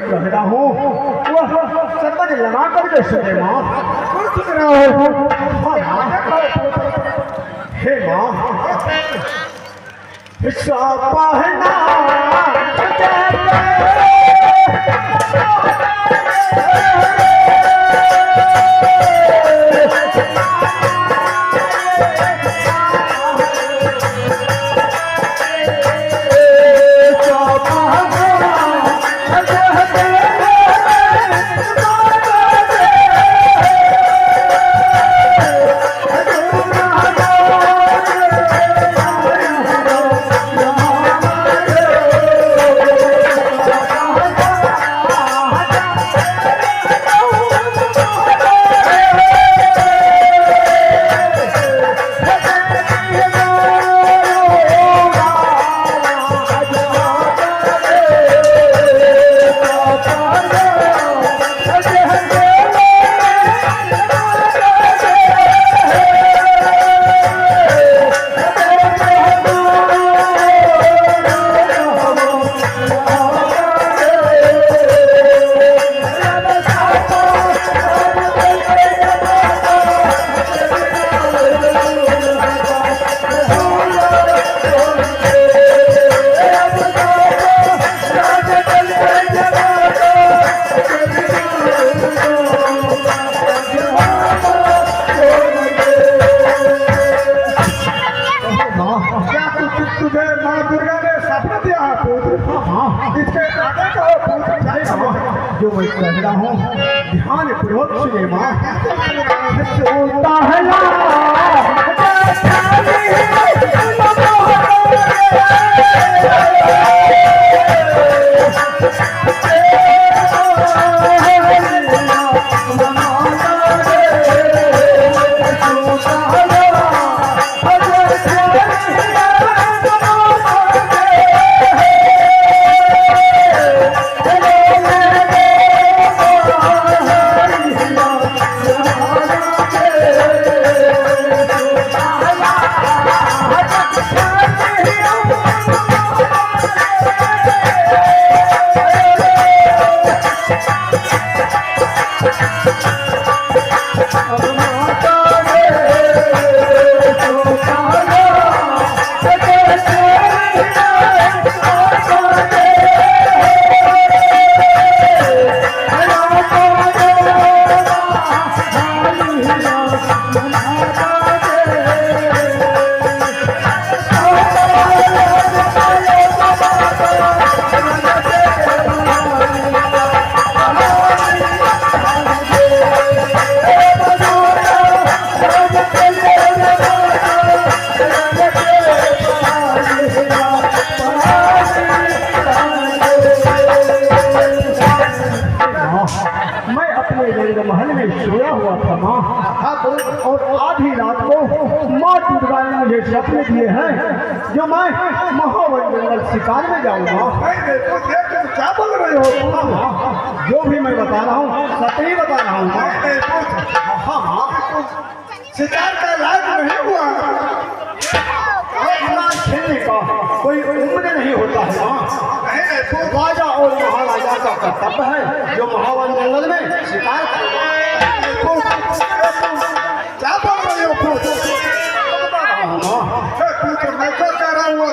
कह रहा हूँ वह समझ लगा कर के सुने माँ। सुन रहा हो? हे माँ, हिस्सा पहना जो मैं कह रहा हूँ ध्यान पूर्वक सुने माँ। महल में सोया हुआ था माँ, और आधी रात को माँ दुर्गा ने मुझे सपने दिए हैं जो मैं महावन जंगल शिकार में जाऊंगा। क्या बोल रहे हो? जो भी मैं बता रहा हूँ सच ही बता रहा हूँ। हाँ, शिकार का लायक नहीं हुआ, खेलने का कोई उम्र नहीं होता है माँ। राजा और महाराजा का कर्तव्य है जो महावन जंगल में शिकार करेगा। क्या बोल रहे हो? मैं तो कह रहा हूँ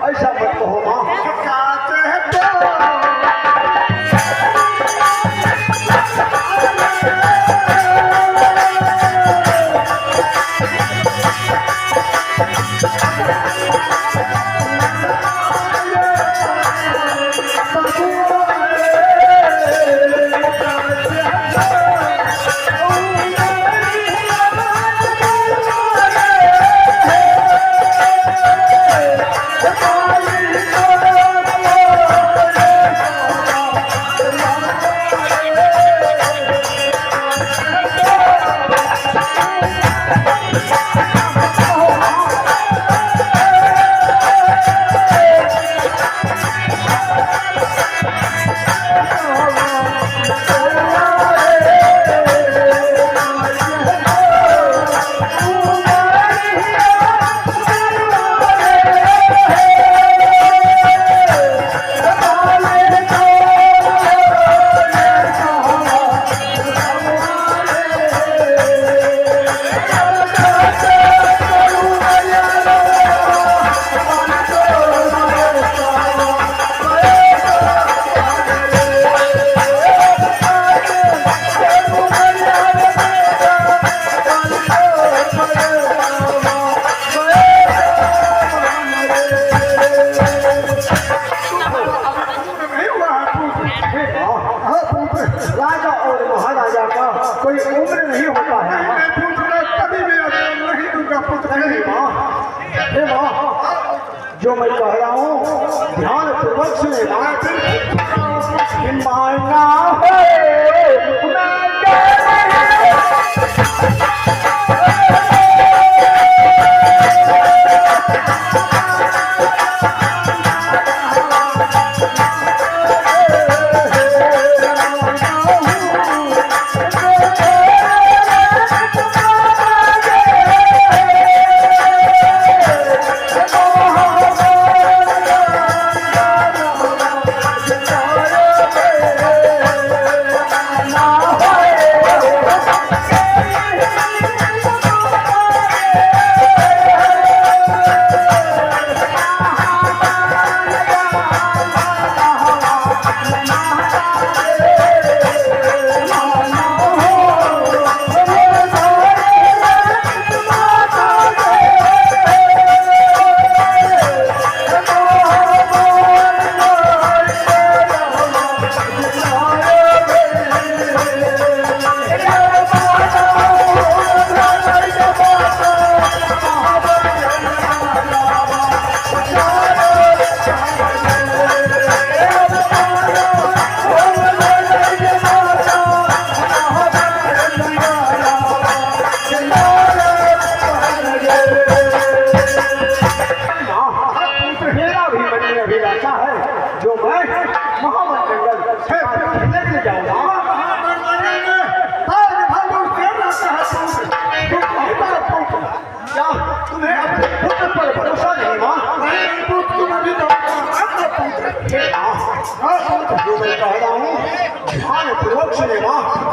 ऐसा मत कहो माँ। राजा और महाराजा का कोई उम्र नहीं होता है। कभी भी नहीं दूंगा पुत्र। नहीं माँ, हे माँ, जो मैं कह रहा हूँ ध्यान पूर्वक सुनेगा। माना तुम्हें अपने पुत्र पर भरोसा नहीं माँ। जो मैं कह रहा हूँ ध्यान पूर्वक सुने माँ।